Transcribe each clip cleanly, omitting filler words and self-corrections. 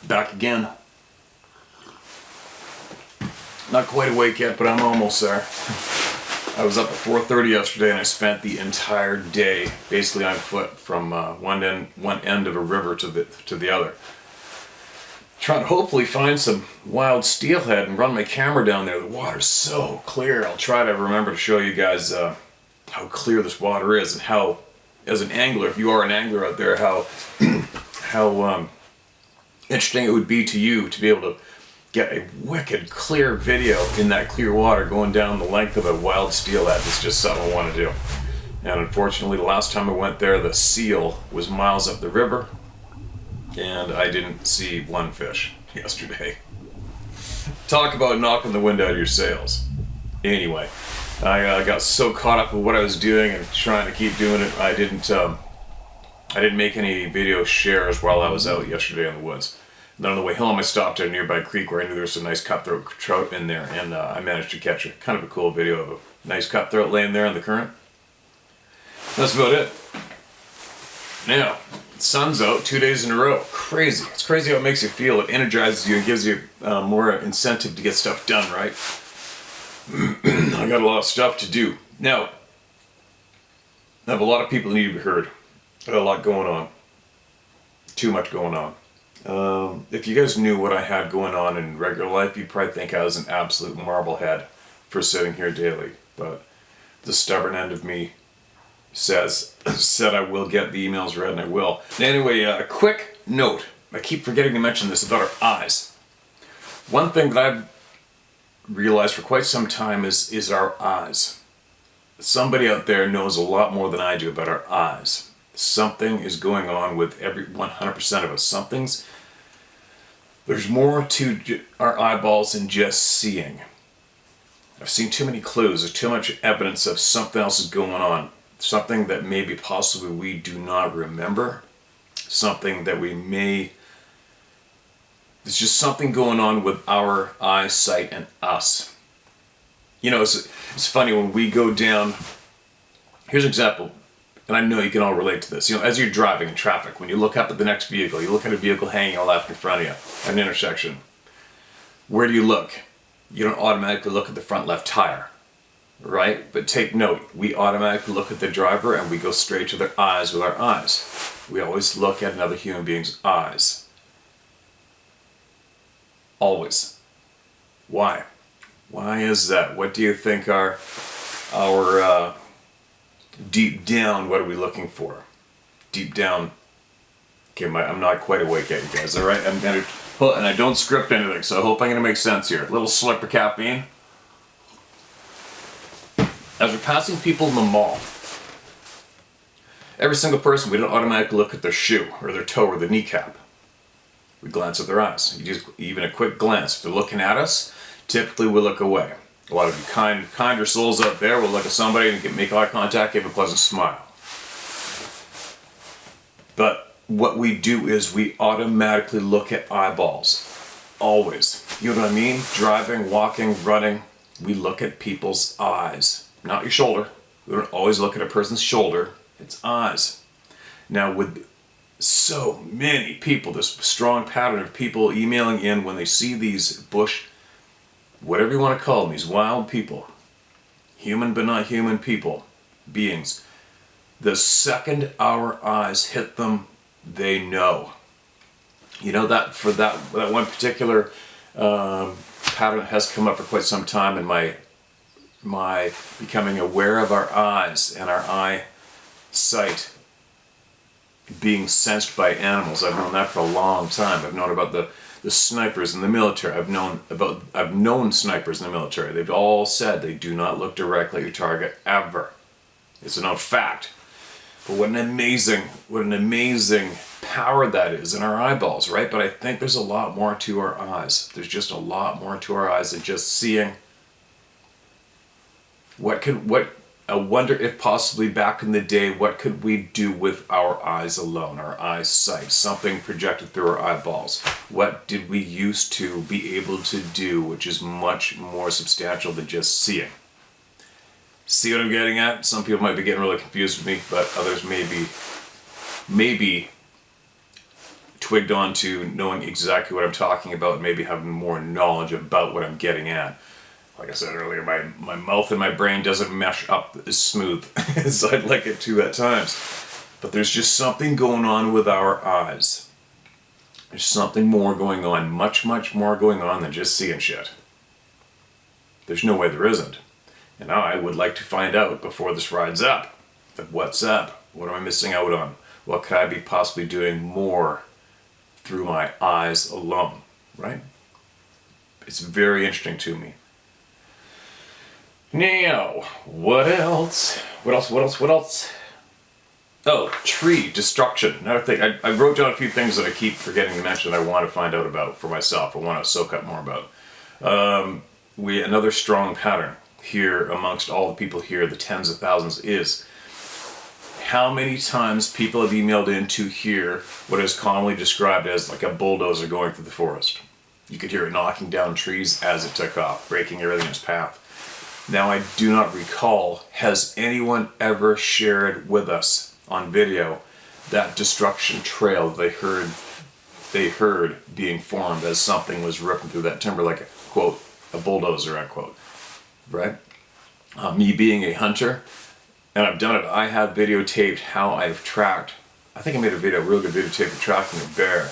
Back again. Not quite awake yet, but I'm almost there. I was up at 4:30 yesterday and I spent the entire day basically on foot from one end of a river to the other. Trying to hopefully find some wild steelhead and run my camera down there. The water's so clear. I'll try to remember to show you guys how clear this water is and how, as an angler, if you are an angler out there, how interesting it would be to you to be able to get a wicked clear video in that clear water going down the length of a wild steelhead. It's just something I want to do. And unfortunately, the last time I went there, the seal was miles up the river, and I didn't see one fish yesterday. Talk about knocking the wind out of your sails. Anyway, I got so caught up with what I was doing and trying to keep doing it, I didn't make any video shares while I was out yesterday in the woods. Then on the way home, I stopped at a nearby creek where I knew there was some nice cutthroat trout in there, and I managed to catch kind of a cool video of a nice cutthroat laying there in the current. That's about it. Now, sun's out 2 days in a row. Crazy. It's crazy how it makes you feel. It energizes you and gives you more incentive to get stuff done, right? I got a lot of stuff to do. Now, I have a lot of people that need to be heard. I got a lot going on. Too much going on. If you guys knew what I had going on in regular life, you'd probably think I was an absolute marblehead for sitting here daily. But the stubborn end of me said I will get the emails read, and I will. Anyway, a quick note. I keep forgetting to mention this about our eyes. One thing that I've realized for quite some time is our eyes. Somebody out there knows a lot more than I do about our eyes. Something is going on with every 100% of us. There's more to our eyeballs than just seeing. I've seen too many clues. There's too much evidence of something else is going on. Something that maybe possibly we do not remember. Something that there's just something going on with our eyesight and us. You know, it's funny when we go down. Here's an example. And I know you can all relate to this. You know, as you're driving in traffic, when you look up at the next vehicle, you look at a vehicle hanging left in front of you at an intersection. Where do you look? You don't automatically look at the front left tire, right? But take note, we automatically look at the driver and we go straight to their eyes with our eyes. We always look at another human being's eyes. Always. Why? Why is that? What do you think our deep down, what are we looking for? Deep down. Okay, I'm not quite awake yet, you guys. All right, and I don't script anything, so I hope I'm gonna make sense here. A little slip of caffeine. As we're passing people in the mall, every single person, we don't automatically look at their shoe or their toe or their kneecap. We glance at their eyes. Even a quick glance. If they're looking at us, typically we look away. A lot of you kinder souls out there will look at somebody and make eye contact, give a pleasant smile. But what we do is we automatically look at eyeballs. Always. You know what I mean? Driving, walking, running. We look at people's eyes. Not your shoulder. We don't always look at a person's shoulder. It's eyes. Now with so many people, this strong pattern of people emailing in when they see these whatever you want to call them, these wild people, human but not human people, beings, the second our eyes hit them, they know. You know, that for that one particular pattern has come up for quite some time in my becoming aware of our eyes and our eyesight being sensed by animals. I've known that for a long time. I've known about the snipers in the military. I've known snipers in the military. They've all said they do not look directly at your target ever. It's a known fact. But what an amazing power that is in our eyeballs, right? But I think there's a lot more to our eyes. There's just a lot more to our eyes than just seeing. I wonder if possibly back in the day, what could we do with our eyes alone, our eyesight, something projected through our eyeballs? What did we used to be able to do, which is much more substantial than just seeing? See what I'm getting at? Some people might be getting really confused with me, but others maybe twigged on to knowing exactly what I'm talking about, maybe having more knowledge about what I'm getting at. Like I said earlier, my mouth and my brain doesn't mesh up as smooth as I'd like it to at times. But there's just something going on with our eyes. There's something more going on, much, much more going on than just seeing shit. There's no way there isn't. And I would like to find out before this rides up. What's up? What am I missing out on? What could I be possibly doing more through my eyes alone, right? It's very interesting to me. Now, what else? What else? Oh, tree destruction. Another thing. I wrote down a few things that I keep forgetting to mention that I want to find out about for myself. I want to soak up more about. Another strong pattern here amongst all the people here, the tens of thousands, is how many times people have emailed in to hear what is commonly described as like a bulldozer going through the forest. You could hear it knocking down trees as it took off, breaking everything in its path. Now, I do not recall, has anyone ever shared with us on video that destruction trail they heard being formed as something was ripping through that timber like a, quote, a bulldozer, unquote, right? Me being a hunter, and I've done it, I have videotaped how I've tracked, I think I made a real good videotape of tracking a bear,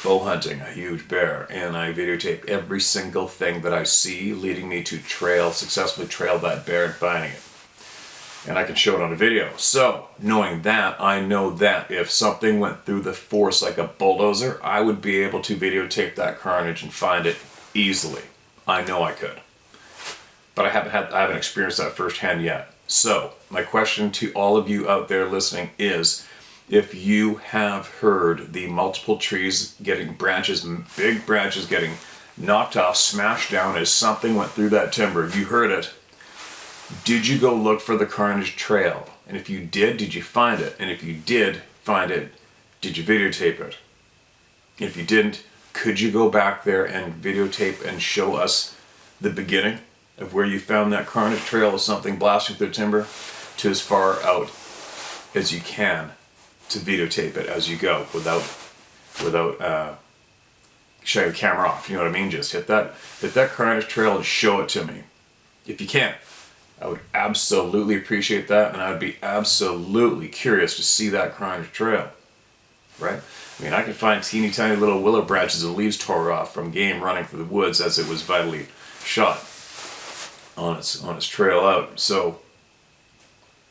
bow hunting a huge bear, and I videotape every single thing that I see leading me to successfully trail that bear and finding it. And I can show it on a video. So, knowing that, I know that if something went through the forest like a bulldozer, I would be able to videotape that carnage and find it easily. I know I could. But I haven't experienced that firsthand yet. So, my question to all of you out there listening is, if you have heard the multiple trees getting big branches getting knocked off, smashed down as something went through that timber, if you heard it, did you go look for the carnage trail? And if you did you find it? And if you did find it, did you videotape it? If you didn't, could you go back there and videotape and show us the beginning of where you found that carnage trail of something blasting through timber to as far out as you can to videotape it as you go without shutting the camera off? You know what I mean? Just hit that carnage trail and show it to me. If you can, I would absolutely appreciate that, and I would be absolutely curious to see that carnage trail, right? I mean, I could find teeny tiny little willow branches and leaves tore off from game running through the woods as it was vitally shot on its trail out. So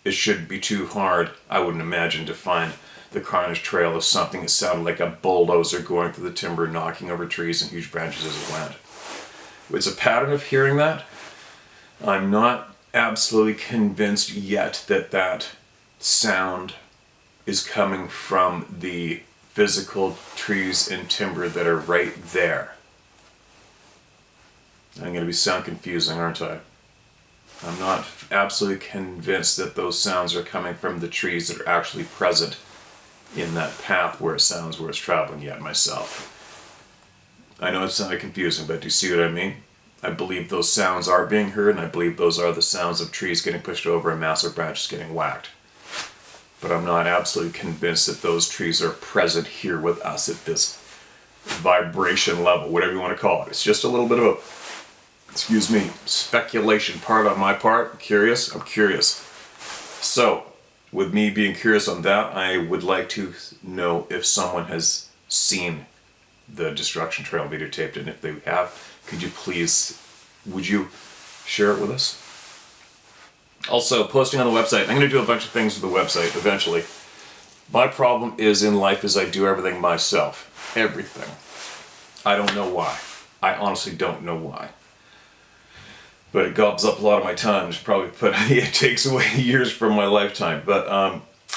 it shouldn't be too hard, I wouldn't imagine, to find the carnage trail of something that sounded like a bulldozer going through the timber, knocking over trees and huge branches as it went. It's a pattern of hearing that. I'm not absolutely convinced yet that sound is coming from the physical trees and timber that are right there. I'm going to sound confusing, aren't I? I'm not absolutely convinced that those sounds are coming from the trees that are actually present in that path where it sounds where it's traveling yet myself. I know it's sounding confusing, but do you see what I mean? I believe those sounds are being heard, and I believe those are the sounds of trees getting pushed over and massive branches getting whacked. But I'm not absolutely convinced that those trees are present here with us at this vibration level, whatever you want to call it. It's just a little bit of speculation part on my part. I'm curious. So, with me being curious on that, I would like to know if someone has seen the destruction trail videotaped, and if they have, would you share it with us? Also, posting on the website. I'm going to do a bunch of things with the website eventually. My problem in life is I do everything myself. Everything. I don't know why. I honestly don't know why. But it gobs up a lot of my time. It takes away years from my lifetime. But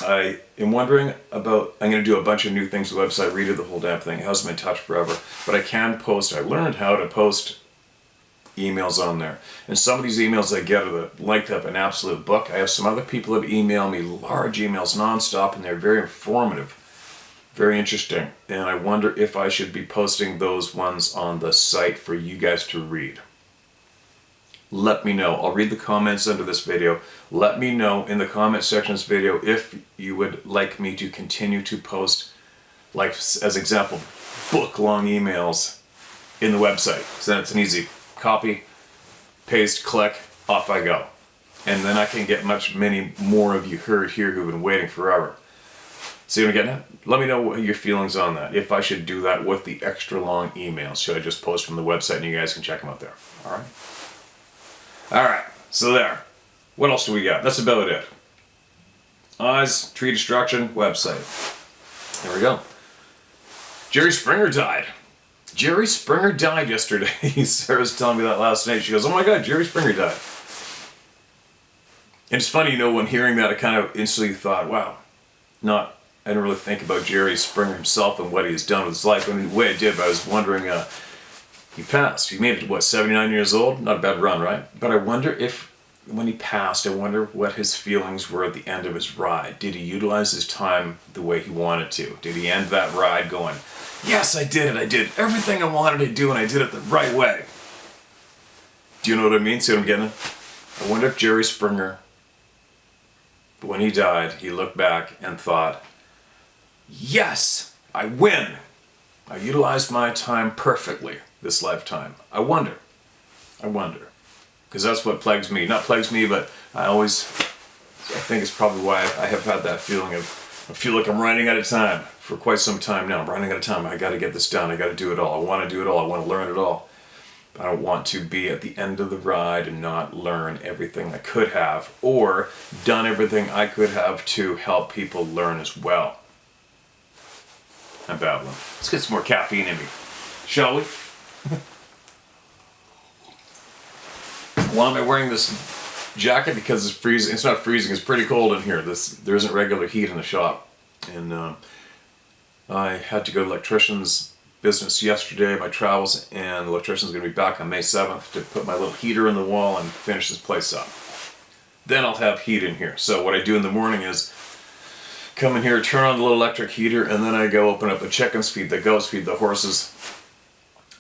I am wondering about, I'm going to do a bunch of new things to the website, redo the whole damn thing. It hasn't been touched forever. But I can post, I learned how to post emails on there. And some of these emails I get are the length of an absolute book. I have some other people that email me large emails nonstop, and they're very informative, very interesting. And I wonder if I should be posting those ones on the site for you guys to read. Let me know. I'll read the comments under this video. Let me know in the comment section of this video if you would like me to continue to post like as example, book long emails in the website. So then it's an easy copy, paste, click, off I go. And then I can get many more of you heard here who've been waiting forever. See what I'm getting at? Let me know what your feelings on that. If I should do that with the extra long emails. Should I just post from the website and you guys can check them out there? Alright? Alright, so there. What else do we got? That's about it. Oz, tree destruction, website. There we go. Jerry Springer died. Jerry Springer died yesterday. Sarah was telling me that last night. She goes, oh my god, Jerry Springer died. And it's funny, you know, when hearing that, I kind of instantly thought, wow, I didn't really think about Jerry Springer himself and what he has done with his life. I mean, the way I did, but I was wondering, he passed. He made it, what, 79 years old? Not a bad run, right? But I wonder if, when he passed, I wonder what his feelings were at the end of his ride. Did he utilize his time the way he wanted to? Did he end that ride going, yes, I did it. I did everything I wanted to do and I did it the right way. Do you know what I mean? See what I'm getting at? I wonder if Jerry Springer, when he died, he looked back and thought, yes, I win. I utilized my time perfectly this lifetime. I wonder. Because that's what plagues me. Not plagues me, but I think it's probably why I have had that feeling of, I feel like I'm running out of time for quite some time now. I'm running out of time. I got to get this done. I got to do it all. I want to do it all. I want to learn it all. I don't want to be at the end of the ride and not learn everything I could have, or done everything I could have to help people learn as well. I'm babbling. Let's get some more caffeine in me, shall we? Why am I wearing this jacket? Because it's freezing. It's not freezing. It's pretty cold in here. There isn't regular heat in the shop, and I had to go to electrician's business yesterday, my travels, and the electrician's going to be back on May 7th to put my little heater in the wall and finish this place up. Then I'll have heat in here. So what I do in the morning is come in here, turn on the little electric heater, and then I go open up the chickens, feed the goats, feed the horses,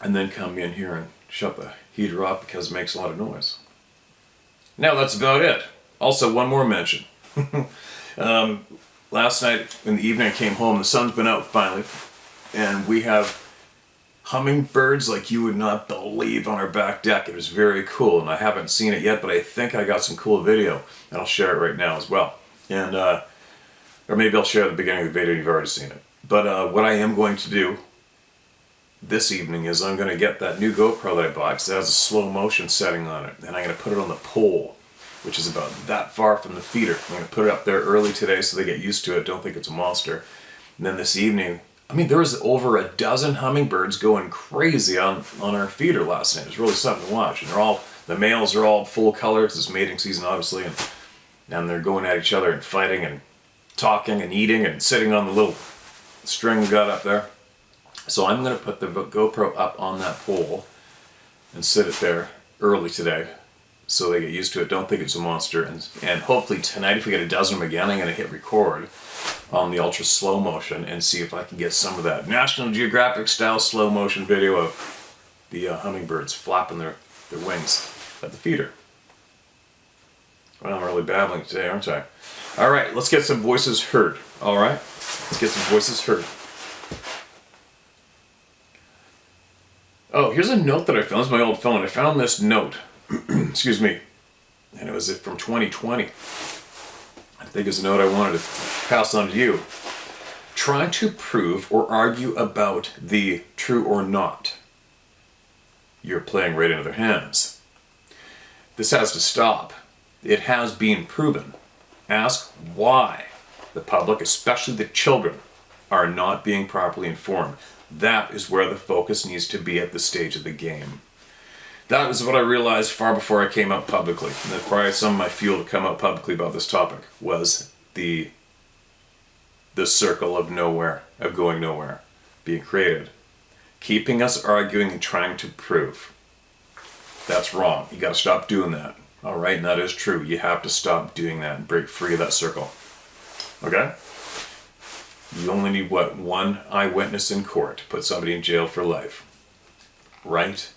and then come in here and shut the heater off because it makes a lot of noise. Now that's about it. Also, one more mention. Last night in the evening I came home, the sun's been out finally, and we have hummingbirds like you would not believe on our back deck. It was very cool, and I haven't seen it yet, but I think I got some cool video, and I'll share it right now as well. And or maybe I'll share at the beginning of the video, you've already seen it. But what I am going to do this evening is I'm going to get that new GoPro that I bought, because it has a slow motion setting on it, and I'm going to put it on the pole, which is about that far from the feeder. I'm going to put it up there early today so they get used to it, don't think it's a monster. And then this evening, I mean, there was over a dozen hummingbirds going crazy on our feeder last night. It was really something to watch. And the males are all full color. It's this mating season, obviously, and they're going at each other and fighting and talking and eating and sitting on the little string we got up there. So I'm going to put the GoPro up on that pole and sit it there early today so they get used to it, don't think it's a monster. And hopefully tonight, if we get a dozen of them again, I'm going to hit record on the ultra slow motion and see if I can get some of that National Geographic style slow motion video of the hummingbirds flapping their wings at the feeder. Well, I'm really babbling today, aren't I? All right, let's get some voices heard. All right, let's get some voices heard. Oh, here's a note that I found. This is my old phone. I found this note. Excuse me. And it was from 2020. I think it's a note I wanted to pass on to you. Try to prove or argue about the true or not. You're playing right into their hands. This has to stop. It has been proven. Ask why the public, especially the children, are not being properly informed. That is where the focus needs to be at this stage of the game. That was what I realized far before I came out publicly. And that's probably some of my fuel to come out publicly about this topic, was the circle of nowhere, of going nowhere, being created. Keeping us arguing and trying to prove. That's wrong. You got to stop doing that. All right, and that is true. You have to stop doing that and break free of that circle. Okay? You only need, what, one eyewitness in court to put somebody in jail for life. Right?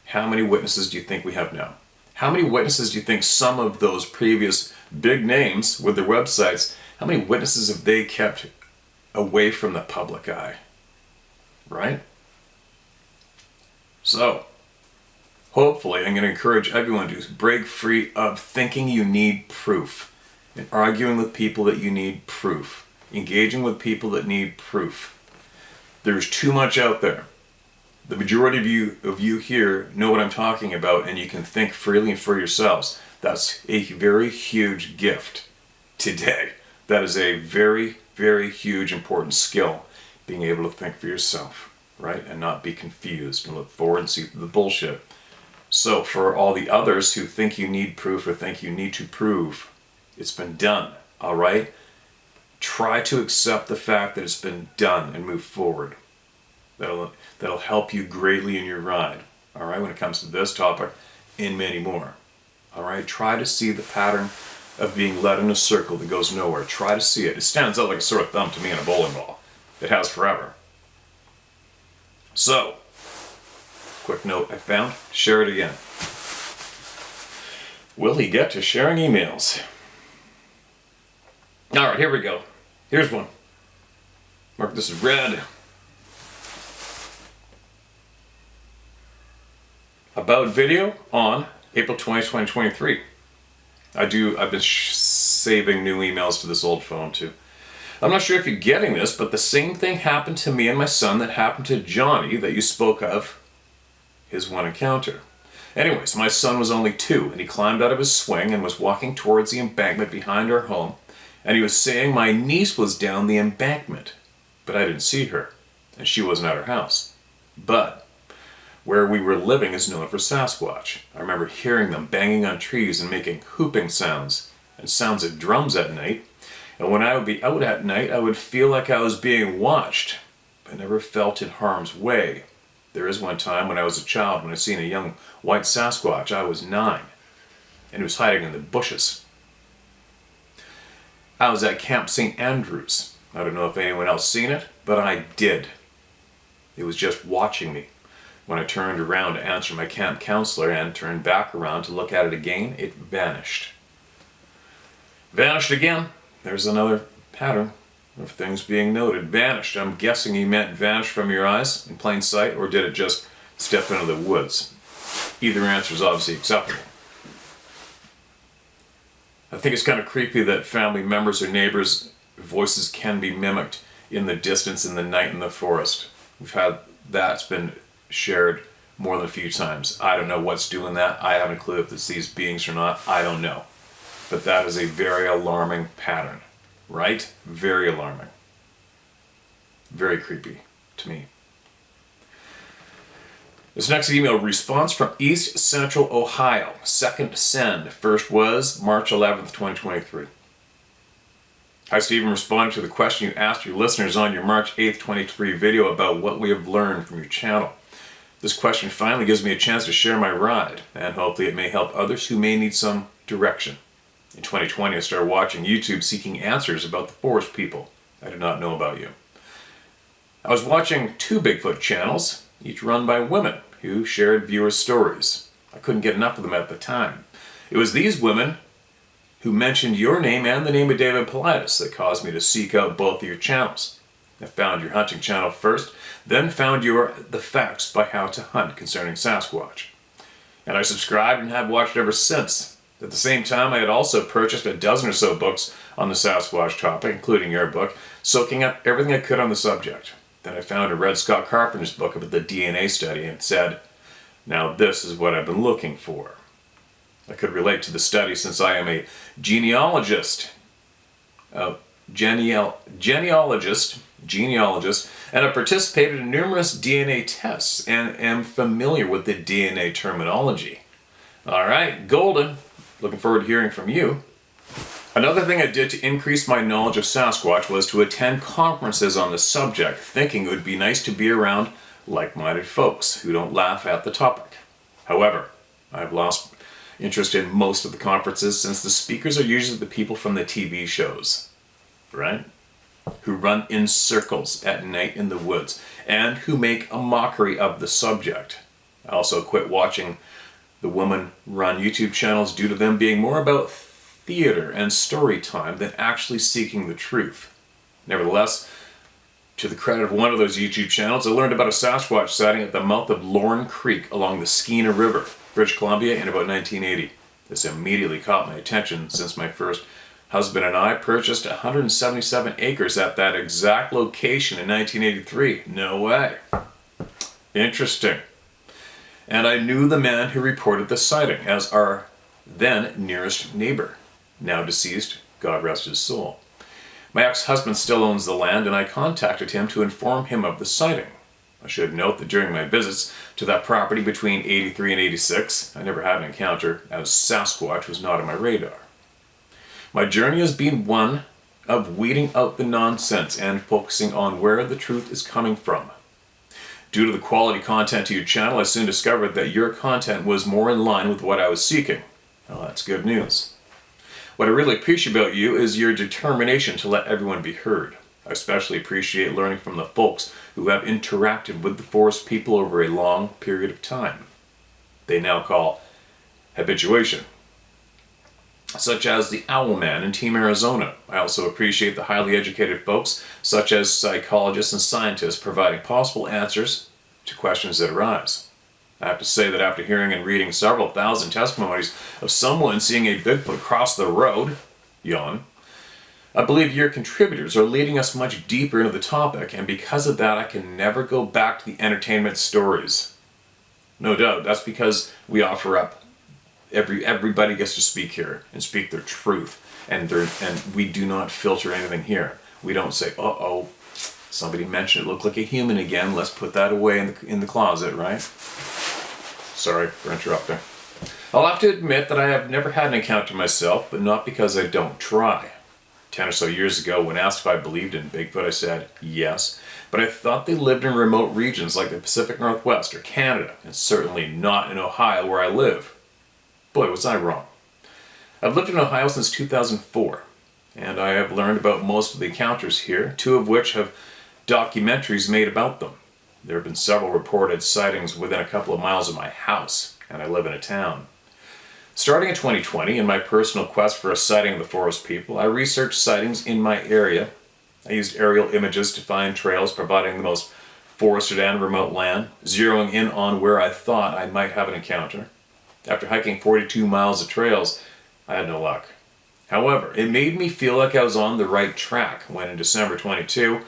How many witnesses do you think we have now? How many witnesses do you think some of those previous big names with their websites, how many witnesses have they kept away from the public eye? right? So, hopefully I'm going to encourage everyone to break free of thinking you need proof and arguing with people that you need proof, engaging with people that need proof. There's too much out there. The majority of you here know what I'm talking about, and you can think freely for yourselves. That's a very huge gift today. That is a very, very huge, important skill, being able to think for yourself, right? And not be confused and look forward and see the bullshit. So for all the others who think you need proof or think you need to prove, it's been done, all right? Try to accept the fact that it's been done and move forward. That'll help you greatly in your ride, all right, when it comes to this topic and many more. All right, try to see the pattern of being led in a circle that goes nowhere. Try to see it. It stands out like a sore thumb to me in a bowling ball. It has forever. So, quick note I found, share it again. Will he get to sharing emails? All right, here we go. Here's one. Mark this as red. About video on April 20, 2023. I've been saving new emails to this old phone too. I'm not sure if you're getting this, but the same thing happened to me and my son that happened to Johnny that you spoke of, his one encounter. Anyways, my son was only 2 and he climbed out of his swing and was walking towards the embankment behind our home, and he was saying my niece was down the embankment, but I didn't see her and she wasn't at her house. But where we were living is known for Sasquatch. I remember hearing them banging on trees and making whooping sounds and sounds of drums at night. And when I would be out at night, I would feel like I was being watched, but never felt in harm's way. There is one time when I was a child when I seen a young white Sasquatch. I was 9, and he was hiding in the bushes. I was at Camp St. Andrews. I don't know if anyone else seen it, but I did. It was just watching me. When I turned around to answer my camp counselor and turned back around to look at it again, it vanished. Vanished again. There's another pattern of things being noted. Vanished. I'm guessing he meant vanished from your eyes in plain sight, or did it just step into the woods? Either answer is obviously acceptable. I think it's kind of creepy that family members or neighbors' voices can be mimicked in the distance in the night in the forest. We've had that's been shared more than a few times. I don't know what's doing that. I haven't a clue if it's these beings or not. I don't know. But that is a very alarming pattern, right? Very alarming. Very creepy to me. This next email response from East Central Ohio. Second send. First was March 11th, 2023. Hi Stephen, responding to the question you asked your listeners on your March 8th, 2023 video about what we have learned from your channel. This question finally gives me a chance to share my ride, and hopefully it may help others who may need some direction. In 2020, I started watching YouTube seeking answers about the forest people I did not know about you. I was watching 2 Bigfoot channels, each run by women who shared viewer stories. I couldn't get enough of them at the time. It was these women who mentioned your name and the name of David Paulides that caused me to seek out both of your channels. I found your hunting channel first, then found your The Facts by Howtohunt concerning Sasquatch. And I subscribed and have watched ever since. At the same time, I had also purchased a dozen or so books on the Sasquatch topic, including your book, soaking up everything I could on the subject. Then I found and read Scott Carpenter's book about the DNA study and said, now this is what I've been looking for. I could relate to the study since I am a genealogist, and have participated in numerous DNA tests and am familiar with the DNA terminology. All right, Golden, looking forward to hearing from you. Another thing I did to increase my knowledge of Sasquatch was to attend conferences on the subject, thinking it would be nice to be around like-minded folks who don't laugh at the topic. However, I've lost interest in most of the conferences since the speakers are usually the people from the TV shows, right? Who run in circles at night in the woods and who make a mockery of the subject. I also quit watching the woman-run YouTube channels due to them being more about theater and story time than actually seeking the truth. Nevertheless, To the credit of one of those YouTube channels, I learned about a Sasquatch sighting at the mouth of Lorne Creek along the Skeena River, British Columbia, in about 1980. This immediately caught my attention since my first husband and I purchased 177 acres at that exact location in 1983. No way. Interesting. And I knew the man who reported the sighting as our then nearest neighbor, now deceased, God rest his soul. My ex-husband still owns the land, and I contacted him to inform him of the sighting. I should note that during my visits to that property between 83 and 86, I never had an encounter, as Sasquatch was not on my radar. My journey has been one of weeding out the nonsense and focusing on where the truth is coming from. Due to the quality content to your channel, I soon discovered that your content was more in line with what I was seeking. Well, that's good news. What I really appreciate about you is your determination to let everyone be heard. I especially appreciate learning from the folks who have interacted with the forest people over a long period of time. They now call habituation, such as the Owlman in Team Arizona. I also appreciate the highly educated folks, such as psychologists and scientists, providing possible answers to questions that arise. I have to say that after hearing and reading several thousand testimonies of someone seeing a Bigfoot cross the road, yawn, I believe your contributors are leading us much deeper into the topic, and because of that I can never go back to the entertainment stories. No doubt, that's because we offer up everybody gets to speak here and speak their truth, and we do not filter anything here. We don't say, uh-oh, somebody mentioned it looked like a human again, let's put that away in the closet, right? Sorry for interrupting. I'll have to admit that I have never had an encounter myself, but not because I don't try. 10 or so years ago, when asked if I believed in Bigfoot, I said yes, but I thought they lived in remote regions like the Pacific Northwest or Canada, and certainly not in Ohio where I live. Boy, was I wrong. I've lived in Ohio since 2004, and I have learned about most of the encounters here, 2 of which have documentaries made about them. There have been several reported sightings within a couple of miles of my house, and I live in a town. Starting in 2020, in my personal quest for a sighting of the forest people, I researched sightings in my area. I used aerial images to find trails providing the most forested and remote land, zeroing in on where I thought I might have an encounter. After hiking 42 miles of trails, I had no luck. However, it made me feel like I was on the right track when in December 22,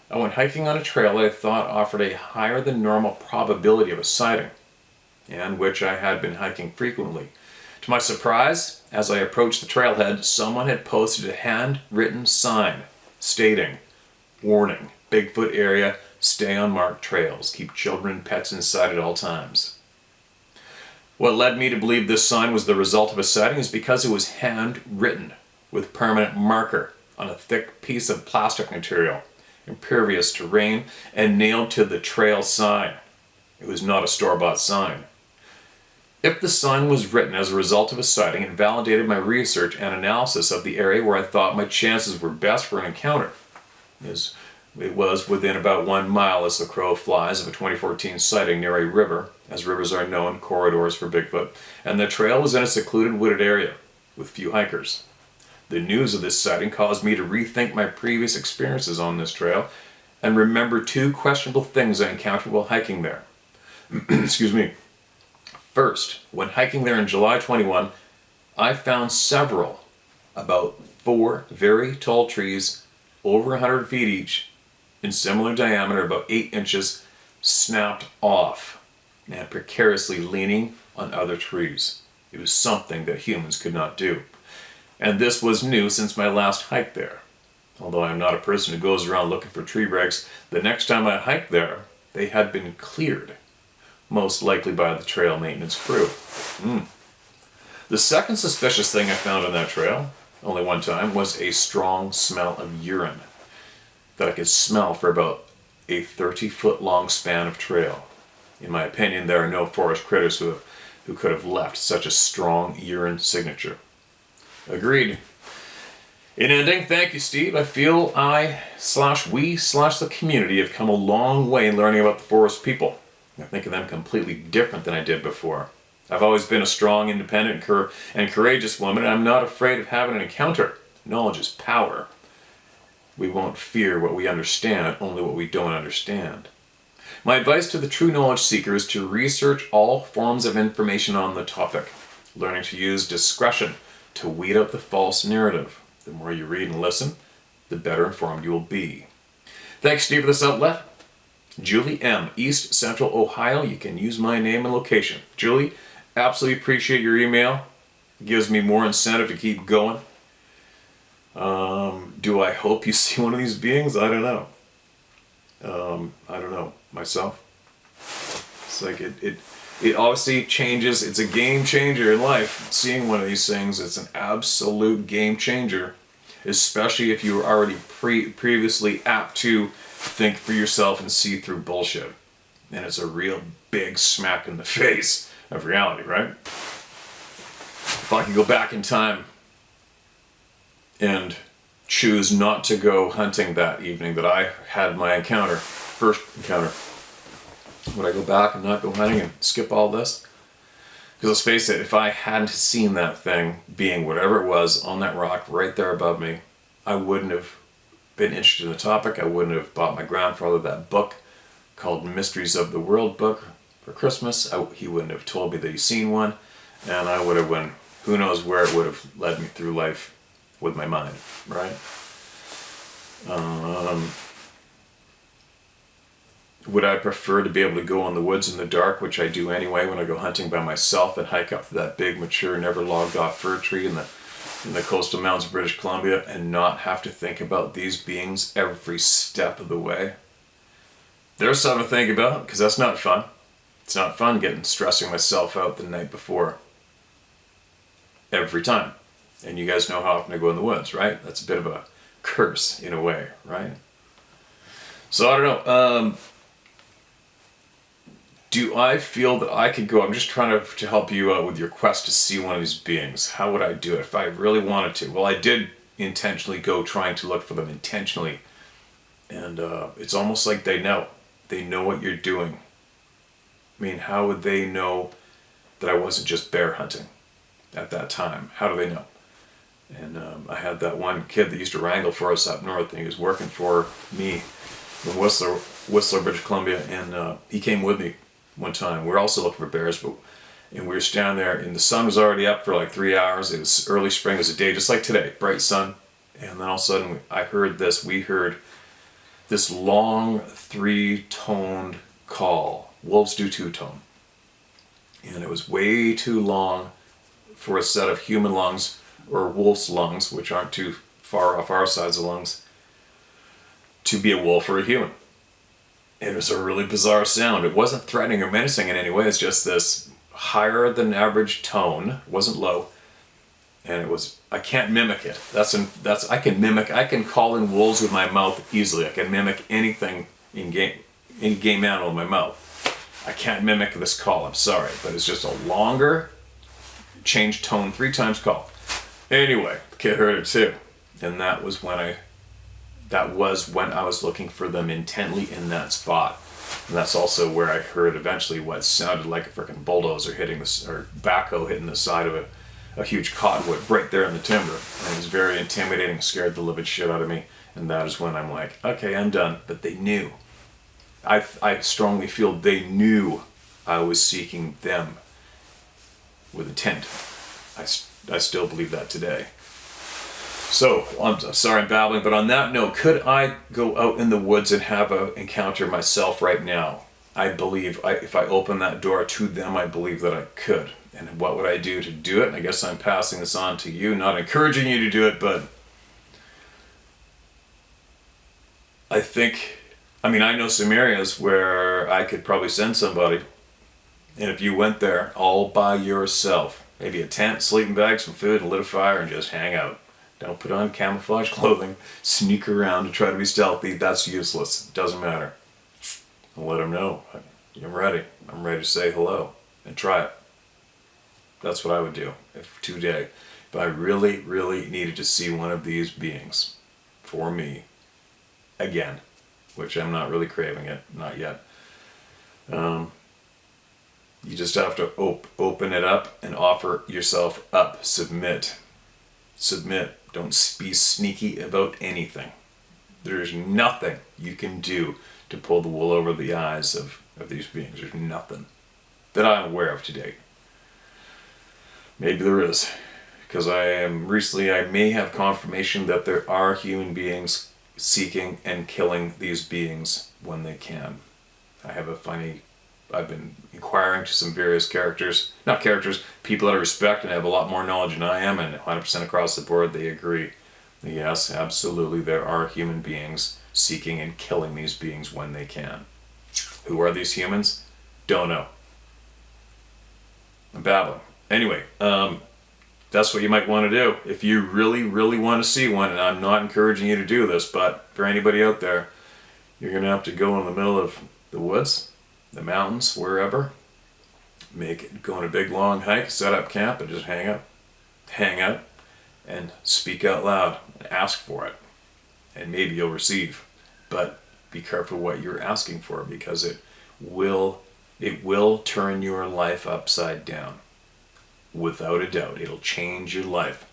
I went hiking on a trail I thought offered a higher than normal probability of a sighting, and which I had been hiking frequently. To my surprise, as I approached the trailhead, someone had posted a handwritten sign stating, "Warning, Bigfoot area, stay on marked trails, keep children and pets inside at all times." What led me to believe this sign was the result of a sighting is because it was handwritten with permanent marker on a thick piece of plastic material, impervious to rain, and nailed to the trail sign. It was not a store-bought sign. If the sign was written as a result of a sighting, it validated my research and analysis of the area where I thought my chances were best for an encounter. It was within about 1 mile as the crow flies of a 2014 sighting near a river, as rivers are known corridors for Bigfoot, and the trail was in a secluded wooded area with few hikers. The news of this sighting caused me to rethink my previous experiences on this trail and remember 2 questionable things I encountered while hiking there. Excuse me. First, when hiking there in July 21, I found about 4 very tall trees, over 100 feet each, in similar diameter, about 8 inches, snapped off and precariously leaning on other trees. It was something that humans could not do. And this was new since my last hike there. Although I am not a person who goes around looking for tree breaks, the next time I hiked there, they had been cleared, most likely by the trail maintenance crew. The second suspicious thing I found on that trail, only one time, was a strong smell of urine that I could smell for about a 30-foot long span of trail. In my opinion, there are no forest critters who could have left such a strong urine signature. Agreed. In ending, thank you, Steve. I feel we/the community have come a long way in learning about the forest people. I think of them completely different than I did before. I've always been a strong, independent, and courageous woman, and I'm not afraid of having an encounter. Knowledge is power. We won't fear what we understand, only what we don't understand. My advice to the true knowledge seeker is to research all forms of information on the topic, learning to use discretion to weed out the false narrative. The more you read and listen, the better informed you will be. Thanks, Steve, for this outlet. Julie M., East Central Ohio. You can use my name and location. Julie, absolutely appreciate your email. It gives me more incentive to keep going. Do I hope you see one of these beings? I don't know. I don't know myself. It's like it obviously changes. It's a game changer in life. Seeing one of these things, it's an absolute game changer, especially if you were already previously apt to think for yourself and see through bullshit. And it's a real big smack in the face of reality, right? If I could go back in time and choose not to go hunting that evening that I had my first encounter, would I go back and not go hunting and skip all this? Because let's face it, if I hadn't seen that thing being whatever it was on that rock right there above me, I wouldn't have been interested in the topic. I wouldn't have bought my grandfather that book called Mysteries of the World book for Christmas. He wouldn't have told me that he's seen one, and I would have went, who knows where it would have led me through life with my mind, right? Would I prefer to be able to go in the woods in the dark, which I do anyway when I go hunting by myself, and hike up to that big, mature, never logged off fir tree in the coastal mountains of British Columbia and not have to think about these beings every step of the way? There's something to think about, because that's not fun. It's not fun stressing myself out the night before. Every time. And you guys know how often I go in the woods, right? That's a bit of a curse in a way, right? So I don't know. Do I feel that I could go? I'm just trying to help you out with your quest to see one of these beings. How would I do it if I really wanted to? Well, I did intentionally go trying to look for them intentionally. And it's almost like they know. They know what you're doing. I mean, how would they know that I wasn't just bear hunting at that time? How do they know? And I had that one kid that used to wrangle for us up north, and he was working for me in Whistler, British Columbia, and he came with me one time. We were also looking for bears, and we were standing there, and the sun was already up for like 3 hours. It was early spring. It was a day just like today, bright sun. And then all of a sudden, we heard this long 3-toned call. Wolves do 2-tone. And it was way too long for a set of human lungs, or wolf's lungs, which aren't too far off our size of lungs, to be a wolf or a human. It was a really bizarre sound. It wasn't threatening or menacing in any way. It's just this higher than average tone. It wasn't low. And it was, I can't mimic it. I can call in wolves with my mouth easily. I can mimic anything in game, any game animal in my mouth. I can't mimic this call, I'm sorry. But it's just a longer, changed tone 3 times call. Anyway, the kid heard it too. And that was when I was looking for them intently in that spot. And that's also where I heard eventually what sounded like a freaking bulldozer or backhoe hitting the side of a huge cottonwood right there in the timber. And it was very intimidating, scared the living shit out of me. And that is when I'm like, okay, I'm done. But they knew. I strongly feel they knew I was seeking them with intent. I still believe that today. So, I'm sorry I'm babbling, but on that note, could I go out in the woods and have an encounter myself right now? I believe, if I open that door to them, I believe that I could. And what would I do to do it? And I guess I'm passing this on to you, not encouraging you to do it, but I know some areas where I could probably send somebody. And if you went there all by yourself, maybe a tent, sleeping bags, some food, a little fire, and just hang out. Don't put on camouflage clothing, sneak around to try to be stealthy. That's useless. It doesn't matter. I'll let them know. I'm ready. I'm ready to say hello and try it. That's what I would do today. If I really, really needed to see one of these beings for me again, which I'm not really craving it, not yet. You just have to open it up and offer yourself up. Submit. Don't be sneaky about anything. There's nothing you can do to pull the wool over the eyes of these beings. There's nothing that I'm aware of to date. Maybe there is, because I may have confirmation that there are human beings seeking and killing these beings when they can. I've been inquiring to some various people that I respect and have a lot more knowledge than I am, and 100% across the board they agree. Yes, absolutely, there are human beings seeking and killing these beings when they can. Who are these humans? Don't know. I'm babbling. Anyway, that's what you might want to do if you really, really want to see one, and I'm not encouraging you to do this, but for anybody out there, you're going to have to go in the middle of the woods, the mountains, wherever, go on a big long hike, set up camp, and just hang out, and speak out loud, and ask for it, and maybe you'll receive. But be careful what you're asking for, because it will turn your life upside down. Without a doubt, it'll change your life.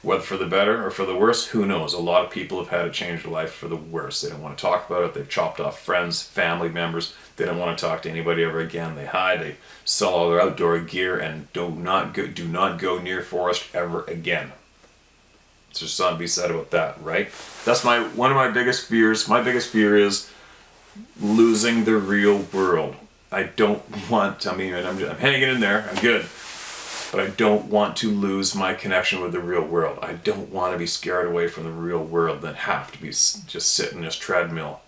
Whether for the better or for the worse, who knows? A lot of people have had to change their life for the worse. They don't want to talk about it. They've chopped off friends, family members. They don't want to talk to anybody ever again. They hide. They sell all their outdoor gear and do not go near forest ever again. There's something to be said about that, right? That's one of my biggest fears. My biggest fear is losing the real world. I'm hanging in there. I'm good. But I don't want to lose my connection with the real world. I don't want to be scared away from the real world and have to be just sit in this treadmill.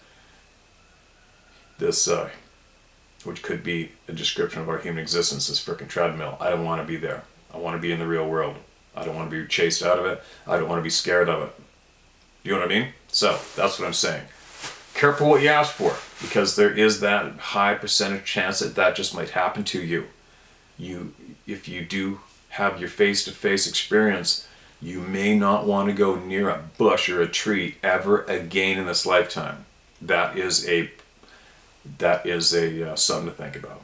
Which could be a description of our human existence, this frickin' treadmill. I don't want to be there. I want to be in the real world. I don't want to be chased out of it. I don't want to be scared of it. You know what I mean? So, that's what I'm saying. Careful what you ask for, because there is that high percentage chance that just might happen to you. If you do have your face-to-face experience, you may not want to go near a bush or a tree ever again in this lifetime. That is something to think about.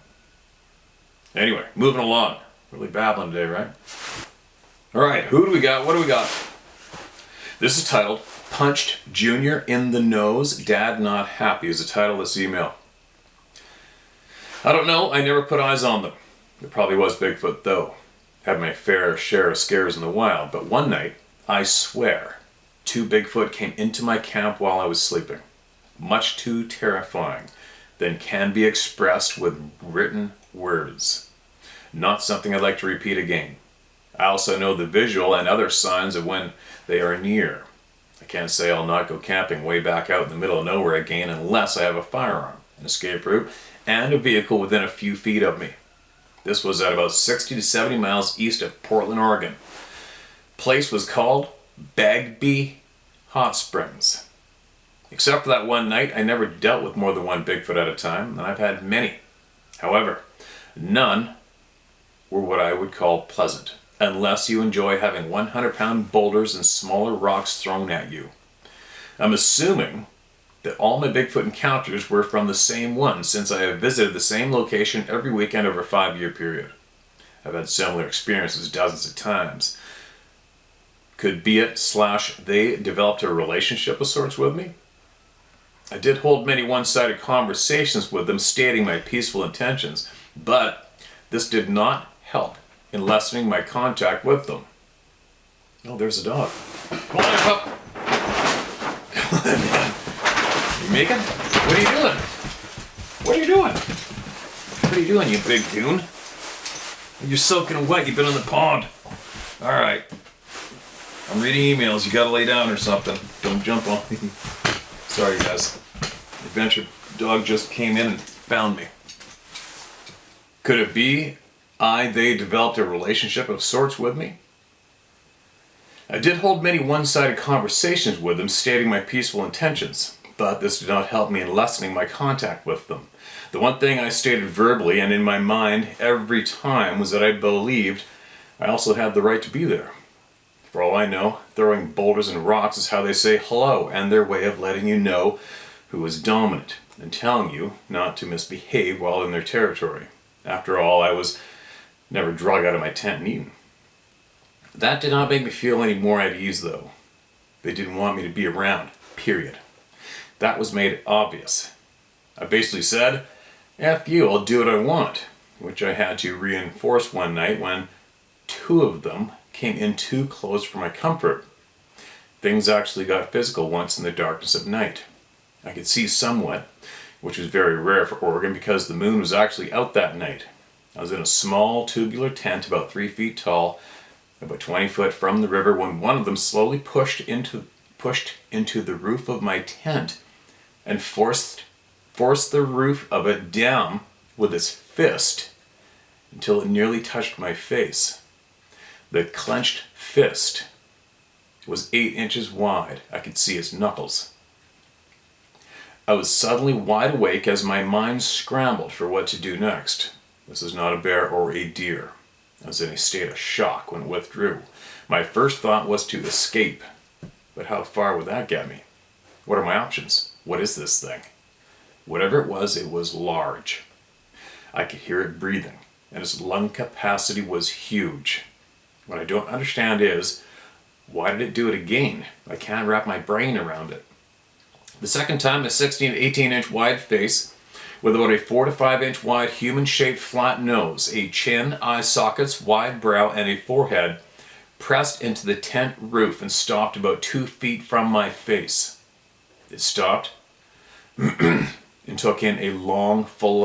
Anyway, moving along. Really babbling today, right? All right, who do we got? What do we got? This is titled "Punched Junior in the Nose. Dad Not Happy" is the title of this email. I don't know. I never put eyes on them. There probably was Bigfoot, though. Had my fair share of scares in the wild, but one night, I swear, 2 Bigfoot came into my camp while I was sleeping. Much too terrifying than can be expressed with written words. Not something I'd like to repeat again. I also know the visual and other signs of when they are near. I can't say I'll not go camping way back out in the middle of nowhere again unless I have a firearm, an escape route, and a vehicle within a few feet of me. This was at about 60 to 70 miles east of Portland, Oregon. Place was called Bagby Hot Springs. Except for that one night, I never dealt with more than 1 Bigfoot at a time, and I've had many. However, none were what I would call pleasant, unless you enjoy having 100-pound boulders and smaller rocks thrown at you. I'm assuming that all my Bigfoot encounters were from the same one, since I have visited the same location every weekend over a 5-year period. I've had similar experiences dozens of times. Could be it / they developed a relationship of sorts with me? I did hold many one-sided conversations with them stating my peaceful intentions, but this did not help in lessening my contact with them. Oh, there's a dog. Come on, pup! Come on, man. You making? What are you doing? What are you doing? What are you doing, you big goon? You're soaking wet. You've been in the pond. All right. I'm reading emails. You gotta lay down or something. Don't jump on me. Sorry, guys. Adventure dog just came in and found me. Could it be they developed a relationship of sorts with me? I did hold many one-sided conversations with them stating my peaceful intentions, but this did not help me in lessening my contact with them. The one thing I stated verbally and in my mind every time was that I believed I also had the right to be there. For all I know, throwing boulders and rocks is how they say hello, and their way of letting you know who is dominant and telling you not to misbehave while in their territory. After all, I was never drug out of my tent and eaten. That did not make me feel any more at ease, though. They didn't want me to be around, period. That was made obvious. I basically said, F you, I'll do what I want, which I had to reinforce one night when two of them came in too close for my comfort. Things actually got physical once in the darkness of night. I could see somewhat, which was very rare for Oregon because the moon was actually out that night. I was in a small tubular tent about 3 feet tall, about 20 foot from the river, when one of them slowly pushed into the roof of my tent and forced the roof of it down with his fist until it nearly touched my face. The clenched fist was 8 inches wide. I could see his knuckles. I was suddenly wide awake as my mind scrambled for what to do next. This is not a bear or a deer. I was in a state of shock when it withdrew. My first thought was to escape. But how far would that get me? What are my options? What is this thing? Whatever it was large. I could hear it breathing, and its lung capacity was huge. What I don't understand is, why did it do it again? I can't wrap my brain around it. The second time, a 16 to 18 inch wide face with about a 4 to 5 inch wide human-shaped flat nose, a chin, eye sockets, wide brow, and a forehead pressed into the tent roof and stopped about 2 feet from my face. It stopped and took in a lung full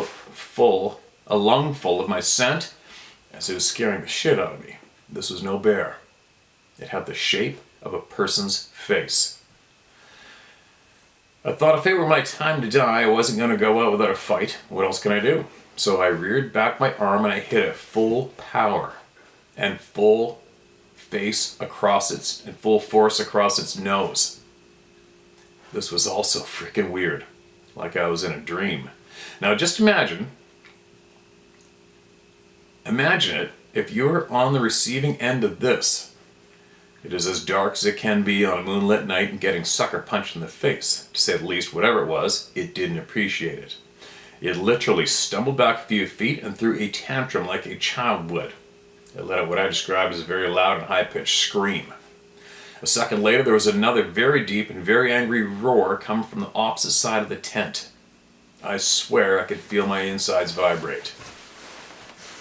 of my scent as it was scaring the shit out of me. This was no bear. It had the shape of a person's face. I thought if it were my time to die, I wasn't going to go out without a fight. What else can I do? So I reared back my arm and I hit it full power and full force across its nose. This was also freaking weird, like I was in a dream. Now just imagine it if you're on the receiving end of this. It is as dark as it can be on a moonlit night and getting sucker punched in the face. To say the least, whatever it was, it didn't appreciate it. It literally stumbled back a few feet and threw a tantrum like a child would. It let out what I described as a very loud and high-pitched scream. A second later, there was another very deep and very angry roar coming from the opposite side of the tent. I swear I could feel my insides vibrate.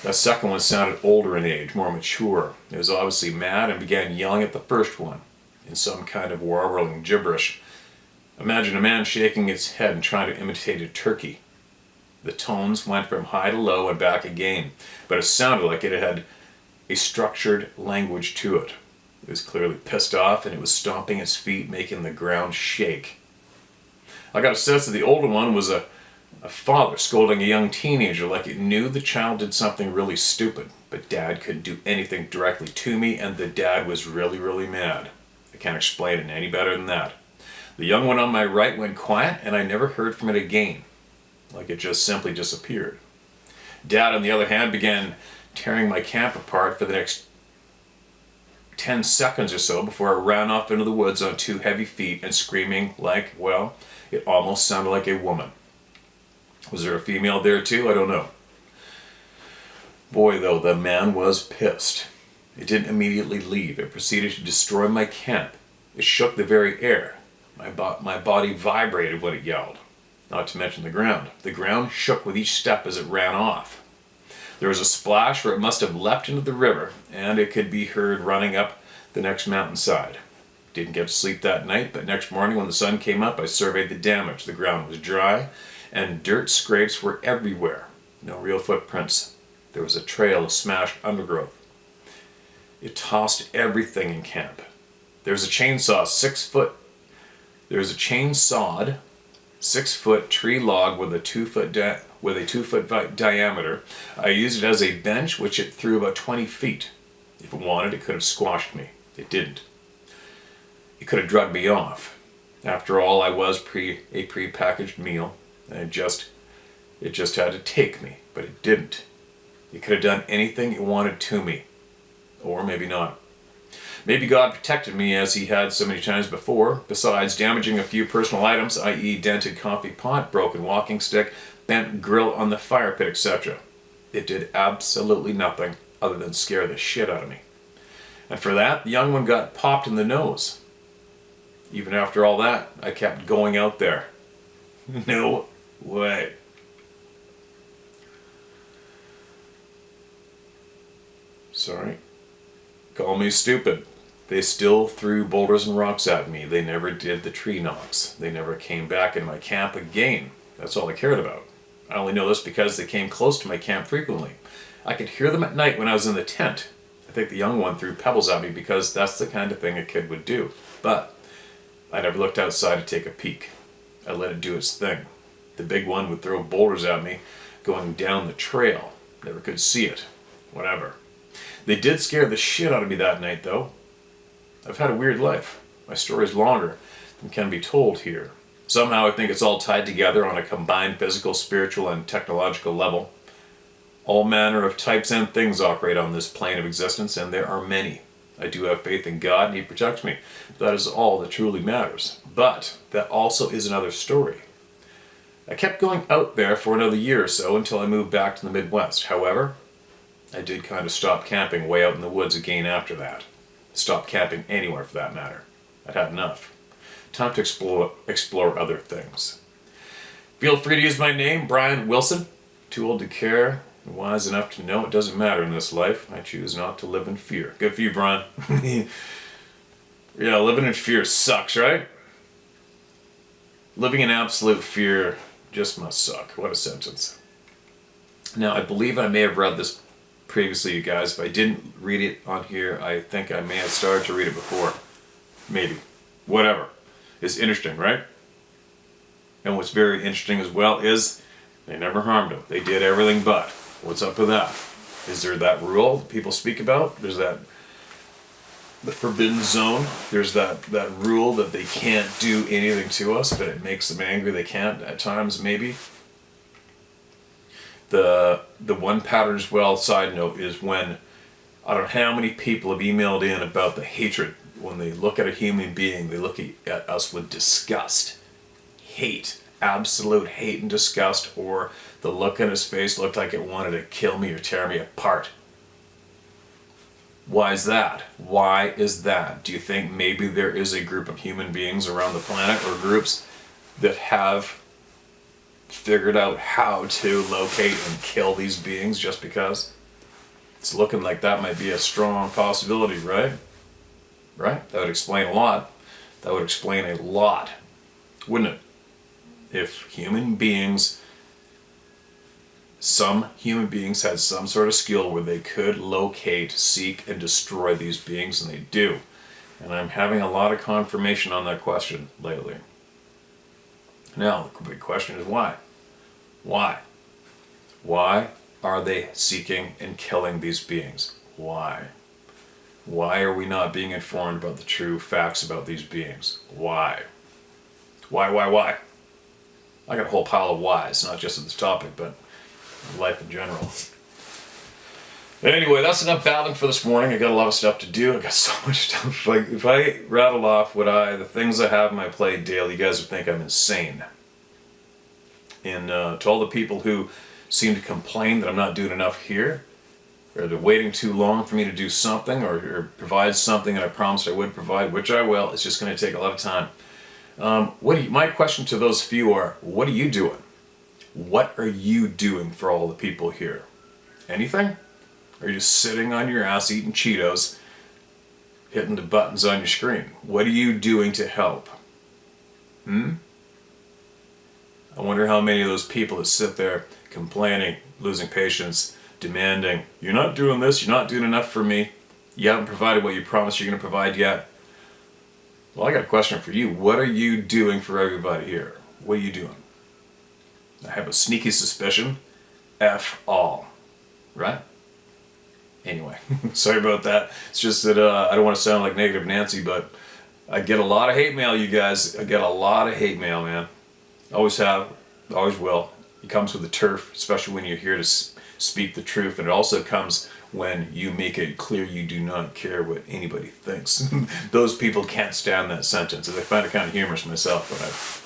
That second one sounded older in age, more mature. It was obviously mad and began yelling at the first one in some kind of warbling gibberish. Imagine a man shaking his head and trying to imitate a turkey. The tones went from high to low and back again, but it sounded like it had a structured language to it. It was clearly pissed off and it was stomping its feet, making the ground shake. I got a sense that the older one was a father scolding a young teenager like it knew the child did something really stupid, but Dad couldn't do anything directly to me, and the dad was really, really mad. I can't explain it any better than that. The young one on my right went quiet, and I never heard from it again, like it just simply disappeared. Dad, on the other hand, began tearing my camp apart for the next 10 seconds or so before I ran off into the woods on 2 heavy feet and screaming like, well, it almost sounded like a woman. Was there a female there too? I don't know. Boy, though, the man was pissed. It didn't immediately leave. It proceeded to destroy my camp. It shook the very air. My body vibrated when it yelled. Not to mention the ground. The ground shook with each step as it ran off. There was a splash where it must have leapt into the river, and it could be heard running up the next mountainside. Didn't get to sleep that night, but next morning when the sun came up, I surveyed the damage. The ground was dry, and dirt scrapes were everywhere. No real footprints. There was a trail of smashed undergrowth. It tossed everything in camp. There was a chainsawed 6-foot tree log with a 2-foot diameter. I used it as a bench, which it threw about 20 feet. If it wanted, it could have squashed me. It didn't. It could have drugged me off. After all, I was a pre-packaged meal, and it just had to take me, but it didn't. It could have done anything it wanted to me. Or maybe not. Maybe God protected me as he had so many times before, besides damaging a few personal items, i.e. dented coffee pot, broken walking stick, bent grill on the fire pit, etc. It did absolutely nothing other than scare the shit out of me. And for that, the young one got popped in the nose. Even after all that, I kept going out there. No way. Sorry. Call me stupid. They still threw boulders and rocks at me. They never did the tree knocks. They never came back in my camp again. That's all I cared about. I only know this because they came close to my camp frequently. I could hear them at night when I was in the tent. I think the young one threw pebbles at me because that's the kind of thing a kid would do. But I never looked outside to take a peek. I let it do its thing. The big one would throw boulders at me going down the trail. Never could see it. Whatever. They did scare the shit out of me that night, though. I've had a weird life. My story's longer than can be told here. Somehow I think it's all tied together on a combined physical, spiritual, and technological level. All manner of types and things operate on this plane of existence, and there are many. I do have faith in God, and He protects me. That is all that truly matters. But that also is another story. I kept going out there for another year or so until I moved back to the Midwest. However, I did kind of stop camping way out in the woods again after that. Stop camping anywhere for that matter. I'd had enough. Time to explore other things. Feel free to use my name, Brian Wilson. Too old to care and wise enough to know it doesn't matter in this life. I choose not to live in fear. Good for you, Brian. Yeah, living in fear sucks, right? Living in absolute fear just must suck. What a sentence. Now, I believe I may have read this previously, you guys. If I didn't read it on here, I think I may have started to read it before. Maybe. Whatever. It's interesting, right? And what's very interesting as well is they never harmed him. They did everything but. What's up with that? Is there that rule that people speak about? There's that the forbidden zone. There's that rule that they can't do anything to us, but it makes them angry. They can't at times, maybe. The one pattern as well, side note, is when I don't know how many people have emailed in about the hatred. When they look at a human being, they look at us with disgust, hate, absolute hate and disgust, or the look on his face looked like it wanted to kill me or tear me apart. Why is that? Why is that? Do you think maybe there is a group of human beings around the planet, or groups that have figured out how to locate and kill these beings just because? It's looking like that might be a strong possibility, right? Right? That would explain a lot. That would explain a lot, wouldn't it? If some human beings had some sort of skill where they could locate, seek, and destroy these beings, and they do. And I'm having a lot of confirmation on that question lately. Now, the big question is why? Why? Why are they seeking and killing these beings? Why? Why are we not being informed about the true facts about these beings? Why? Why? I got a whole pile of whys, not just at this topic, but life in general. Anyway, that's enough babbling for this morning. I got a lot of stuff to do. I got so much stuff. Like, if I rattle off the things I have on my plate daily, you guys would think I'm insane. And to all the people who seem to complain that I'm not doing enough here, or they're waiting too long for me to do something, or provide something that I promised I would provide, which I will, it's just going to take a lot of time. My question to those few are, what are you doing? What are you doing for all the people here? Anything? Or are you just sitting on your ass eating Cheetos, hitting the buttons on your screen? What are you doing to help? I wonder how many of those people that sit there complaining, losing patience, demanding, you're not doing this, you're not doing enough for me, you haven't provided what you promised you're going to provide yet. Well, I got a question for you. What are you doing for everybody here? What are you doing? I have a sneaky suspicion, F all. Right? Anyway, sorry about that. It's just that I don't want to sound like Negative Nancy, but I get a lot of hate mail, you guys. I get a lot of hate mail, man. Always have, always will. It comes with the turf, especially when you're here to speak the truth. And it also comes when you make it clear you do not care what anybody thinks. Those people can't stand that sentence. And I find it kind of humorous myself,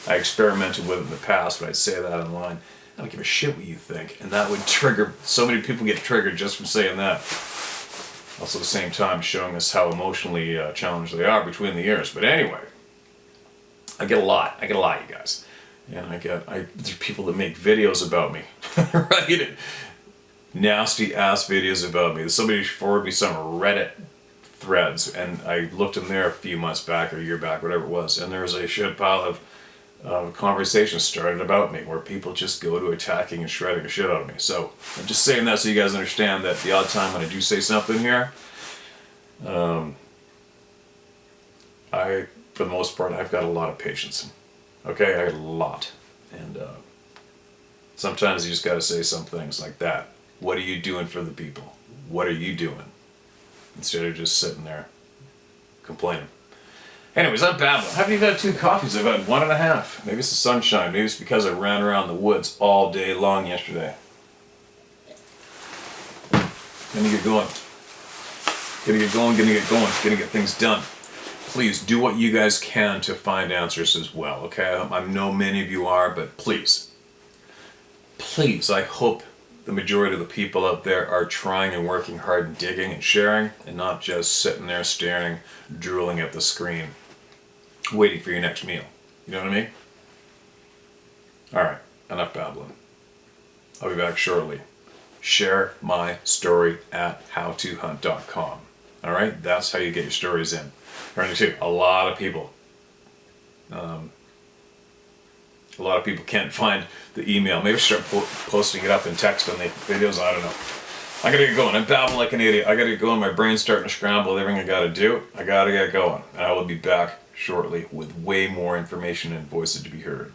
but I experimented with it in the past, but I'd say that online. I don't give a shit what you think. And that would trigger, so many people get triggered just from saying that. Also at the same time showing us how emotionally challenged they are between the ears. But anyway, I get a lot, you guys. And there's people that make videos about me, right? Nasty ass videos about me. Somebody forwarded me some Reddit threads, and I looked in there a few months back or a year back, whatever it was, and there was a shit pile of conversations started about me where people just go to attacking and shredding the shit out of me. So I'm just saying that so you guys understand that the odd time when I do say something here, for the most part, I've got a lot of patience. Okay, I got a lot. And sometimes you just got to say some things like that. What are you doing for the people? What are you doing? Instead of just sitting there complaining. Anyways, I'm babbling. I haven't even had 2 coffees. I've had 1.5. Maybe it's the sunshine. Maybe it's because I ran around the woods all day long yesterday. Gonna get going. Gonna get going, gonna get things done. Please do what you guys can to find answers as well, okay? I know many of you are, but please, I hope the majority of the people out there are trying and working hard and digging and sharing, and not just sitting there staring, drooling at the screen, waiting for your next meal. You know what I mean? Alright, enough babbling. I'll be back shortly. Share my story at howtohunt.com. Alright, that's how you get your stories in. Running to a lot of people. A lot of people can't find the email. Maybe start posting it up in text on the videos. I don't know. I gotta get going. I'm babbling like an idiot. I gotta get going. My brain's starting to scramble with everything I gotta do. I gotta get going. And I will be back shortly with way more information and voices to be heard.